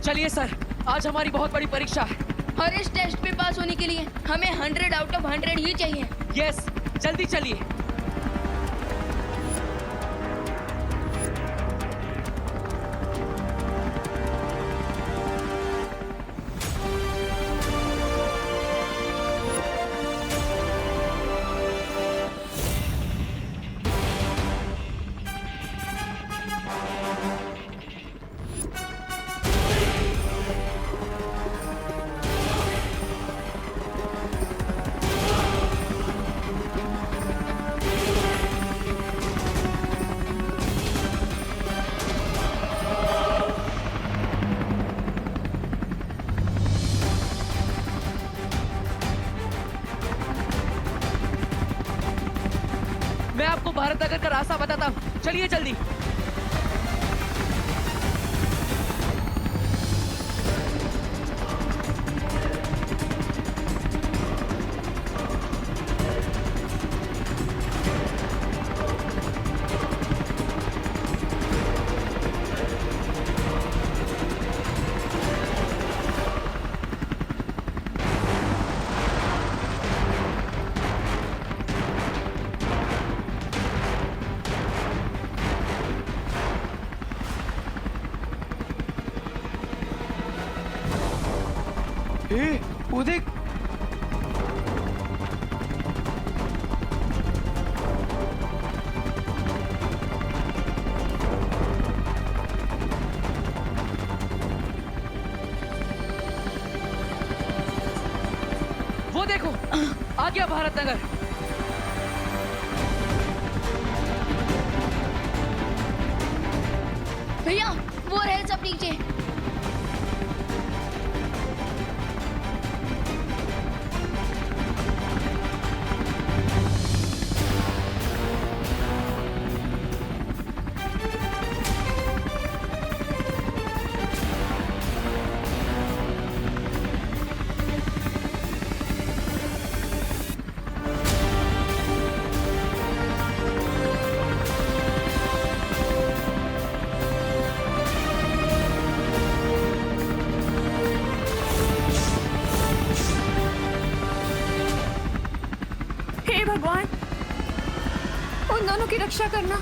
चलिए सर, आज हमारी बहुत बड़ी परीक्षा है। और इस टेस्ट में पास होने के लिए हमें 100 आउट ऑफ 100 ही चाहिए। यस, जल्दी चलिए। मैं आपको भारत नगर का रास्ता बताता हूँ, चलिए जल्दी। वो देख, वो देखो, आ गया भारत नगर। भैया वो रहे सब नीचे। हे भगवान, उन दोनों की रक्षा करना।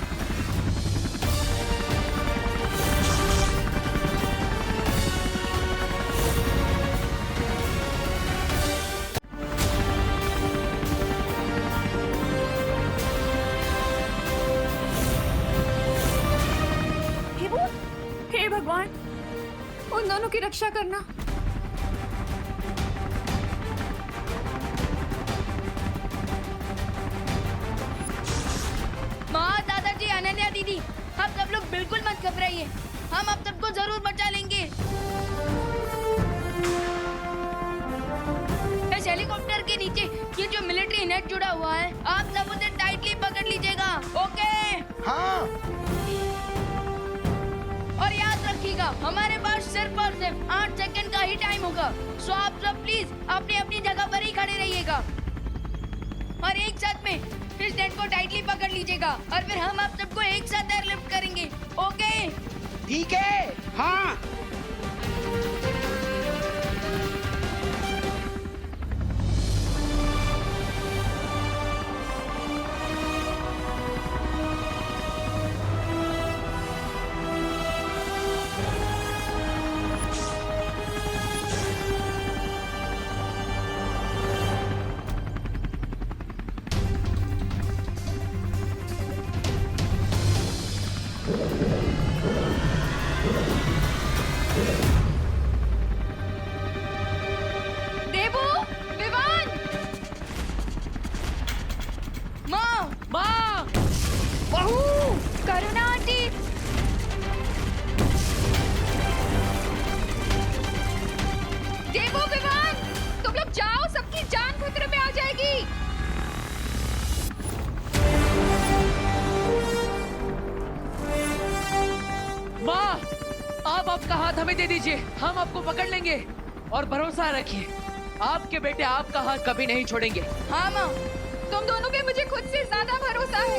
हे भगवान, उन दोनों की रक्षा करना। माँ, दादाजी, अनन्या दीदी, आप सब लोग बिल्कुल मत घबराइए, हम आप सबको जरूर बचा लेंगे। इस हेलीकॉप्टर के नीचे ये जो मिलिट्री नेट जुड़ा हुआ है, आप सब उसे टाइटली पकड़ लीजिएगा। ओके? हाँ। और याद रखिएगा, हमारे पास सिर्फ और सिर्फ 8 सेकंड का ही टाइम होगा। सो आप सब प्लीज अपनी अपनी जगह पर ही खड़े रहिएगा और एक साथ में इस नेट को टाइटली पकड़ लीजिएगा और फिर हम आप सबको एक साथ एयरलिफ्ट करेंगे। ओके? ठीक है। हाँ। देवू, विवान, माँ, माँ, बहू, करुणा आंटी, देवू, विवान, तुम लोग जाओ, सबकी जान खतरे में आ जाएगी। माँ, आप आपका हाथ हमें दे दीजिए, हम आपको पकड़ लेंगे और भरोसा रखिए, आपके बेटे आपका हाथ कभी नहीं छोड़ेंगे। हाँ माँ। तुम दोनों पे मुझे खुद से ज्यादा भरोसा है।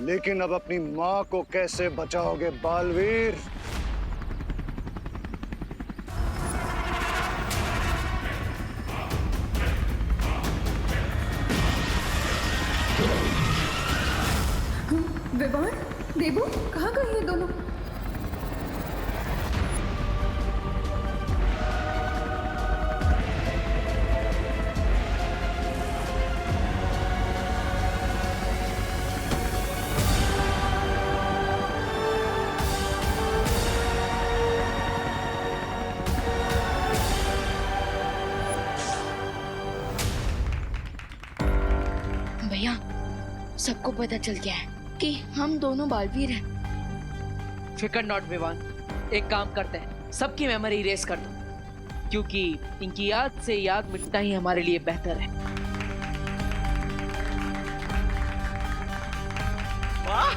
लेकिन अब अपनी माँ को कैसे बचाओगे बालवीर? विवान, देवू, कहाँ गए ये दोनों? भैया, सबको पता चल गया है कि हम दोनों बालवीर हैं। फिकर नॉट विवान, एक काम करते हैं, सबकी मेमोरी इरेज कर दो, क्योंकि इनकी याद से याद मिटना ही हमारे लिए बेहतर है। माँ,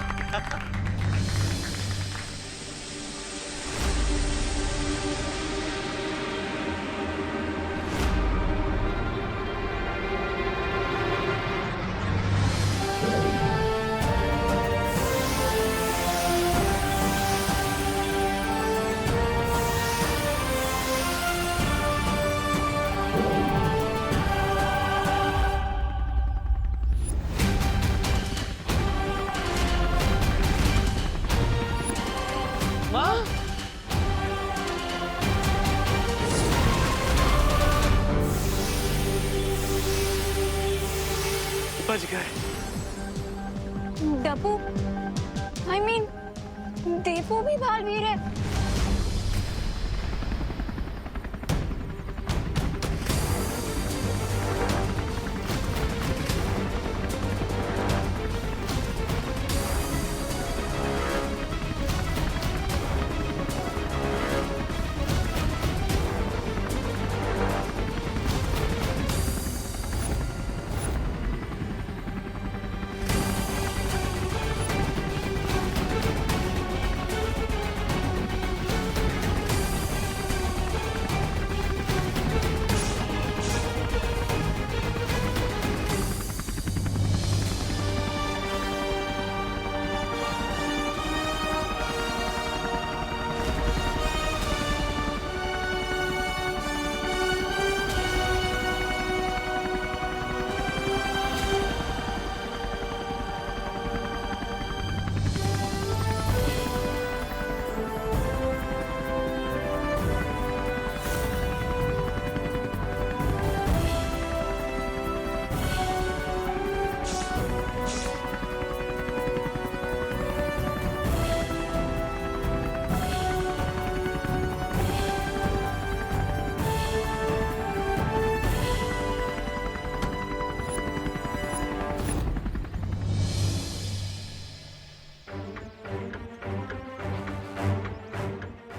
बच गए। डब्बू, I mean, देवू भी बालवीर है।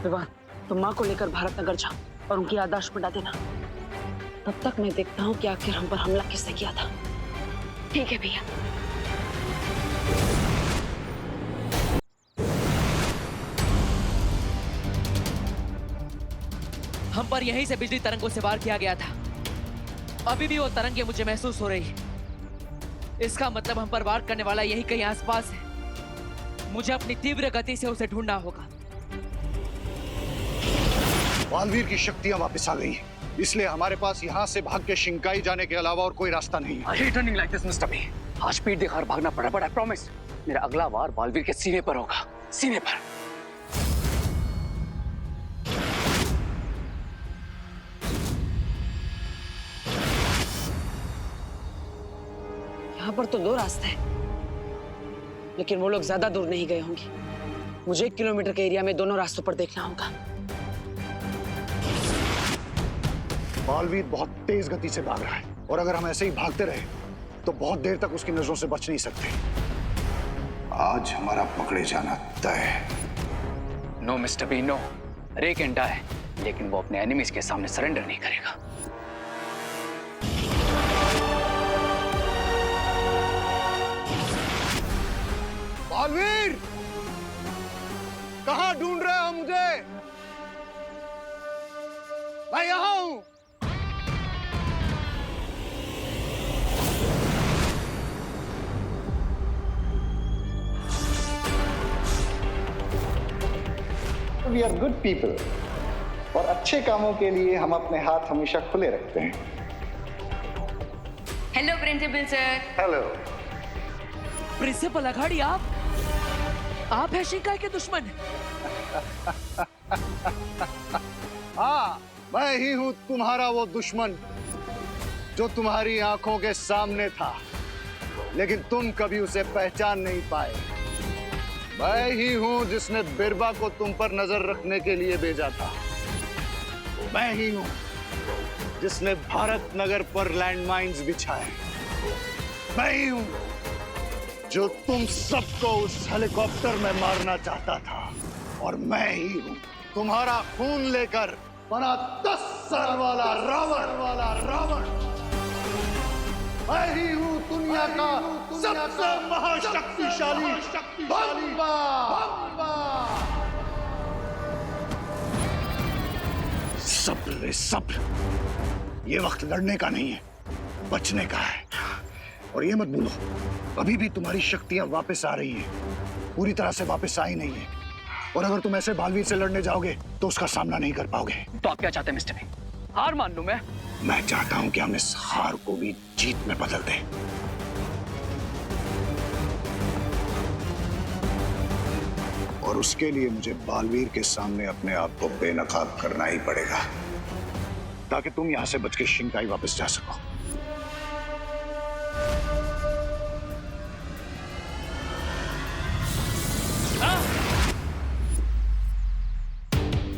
विवान, तुम माँ को लेकर भारत नगर जाओ और उनकी याददाश्त मिटा देना। तब तक मैं देखता हूँ कि आखिर हम पर हमला किसने किया था। ठीक है भैया। हम पर यहीं से बिजली तरंगों से वार किया गया था। अभी भी वो तरंगे मुझे महसूस हो रही है। इसका मतलब हम पर वार करने वाला यही कहीं आसपास है। मुझे अपनी तीव्र गति से उसे ढूंढना होगा। बालवीर की शक्तियां वापस आ गई हैं, इसलिए हमारे पास यहाँ से भाग के शिंकाई जाने के अलावा और कोई रास्ता नहीं है। I hate running like this, Mr. B. आज पीठ दिखाकर भागना पड़ा, but I promise, मेरा अगला वार बालवीर के सीने पर होगा, सीने पर। यहाँ पर तो 2 रास्ते हैं, लेकिन वो लोग ज्यादा दूर नहीं गए होंगे। मुझे 1 किलोमीटर के एरिया में दोनों रास्तों पर देखना होगा। बालवीर बहुत तेज गति से भाग रहा है और अगर हम ऐसे ही भागते रहे तो बहुत देर तक उसकी नजरों से बच नहीं सकते। आज हमारा पकड़े जाना तय है। No Mister B, no. Ray can die, लेकिन वो अपने एनिमीज के सामने सरेंडर नहीं करेगा। बालवीर, कहाँ ढूंढ रहे हो मुझे? मैं यहाँ हूँ। वी आर गुड पीपल और अच्छे कामों के लिए हम अपने हाथ हमेशा खुले रखते हैं। Hello principal sir. Hello. Principal अघाड़ी, आप हैं शिंकाई के दुश्मन। हाँ, मैं ही हूं तुम्हारा वो दुश्मन जो तुम्हारी आंखों के सामने था, लेकिन तुम कभी उसे पहचान नहीं पाए। मैं ही हूं जिसने बिरबा को तुम पर नजर रखने के लिए भेजा था। मैं ही हूं जिसने भारत नगर पर लैंडमाइंस बिछाए। मैं ही हूं जो तुम सबको उस हेलीकॉप्टर में मारना चाहता था। और मैं ही हूं तुम्हारा खून लेकर बना 10 सर वाला रावण। मैं ही हूं दुनिया का सबसे महाशक्तिशाली बम्बा। सब्र। ये वक्त लड़ने का नहीं है, बचने का है। और ये मत भूलो, अभी भी तुम्हारी शक्तियां वापस आ रही हैं, पूरी तरह से वापस आई नहीं है। और अगर तुम ऐसे बालवीर से लड़ने जाओगे तो उसका सामना नहीं कर पाओगे। तो आप क्या चाहते हैं मिस्टर बी? हार मान लूं मैं? मैं चाहता हूं कि हम इस हार को भी जीत में बदल दें। और उसके लिए मुझे बालवीर के सामने अपने आप को बेनकाब करना ही पड़ेगा, ताकि तुम यहां से बच के शिंकाई वापस जा सको।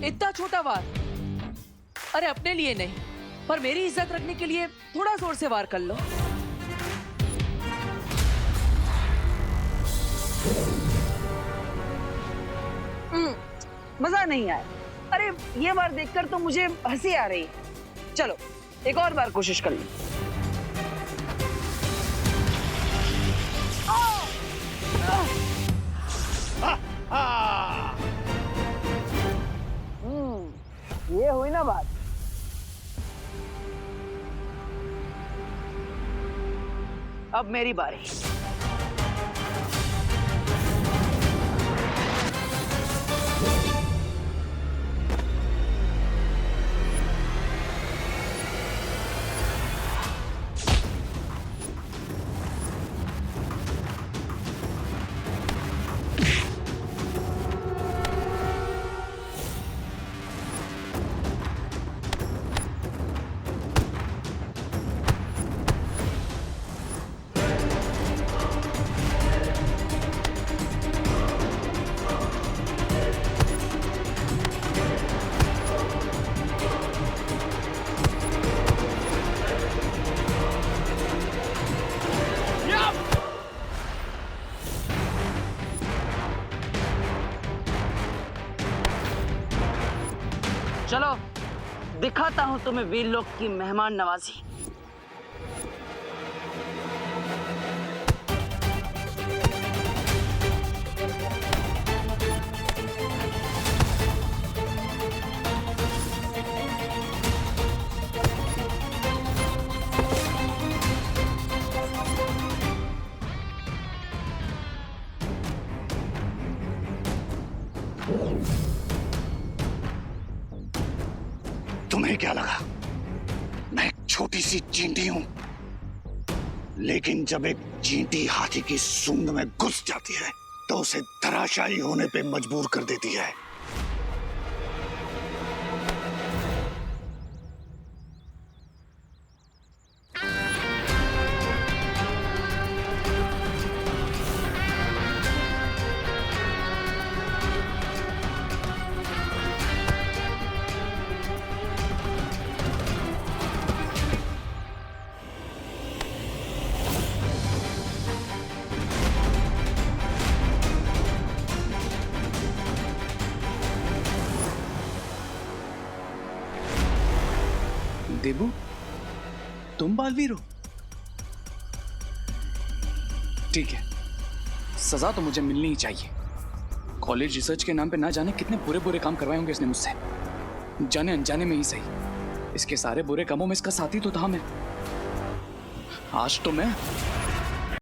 इतना छोटा वार? अरे अपने लिए नहीं, पर मेरी इज्जत रखने के लिए थोड़ा जोर से वार कर लो। मजा नहीं आया। अरे ये बार देखकर तो मुझे हंसी आ रही है। चलो एक और बार कोशिश कर लो। ये हुई ना बात। अब मेरी बारी। चलो दिखाता हूं तुम्हें वीर लोग की मेहमान नवाजी। तुम्हें क्या लगा मैं एक छोटी सी चींटी हूं? लेकिन जब एक चींटी हाथी की सूंड में घुस जाती है तो उसे धराशायी होने पे मजबूर कर देती है। देबू, तुम बालवीर हो? ठीक है, सजा तो मुझे मिलनी ही चाहिए। कॉलेज रिसर्च के नाम पे ना जाने कितने बुरे बुरे काम करवाए होंगे इसने मुझसे, जाने अनजाने में ही सही। इसके सारे बुरे कामों में इसका साथी तो था मैं। आज तो मैं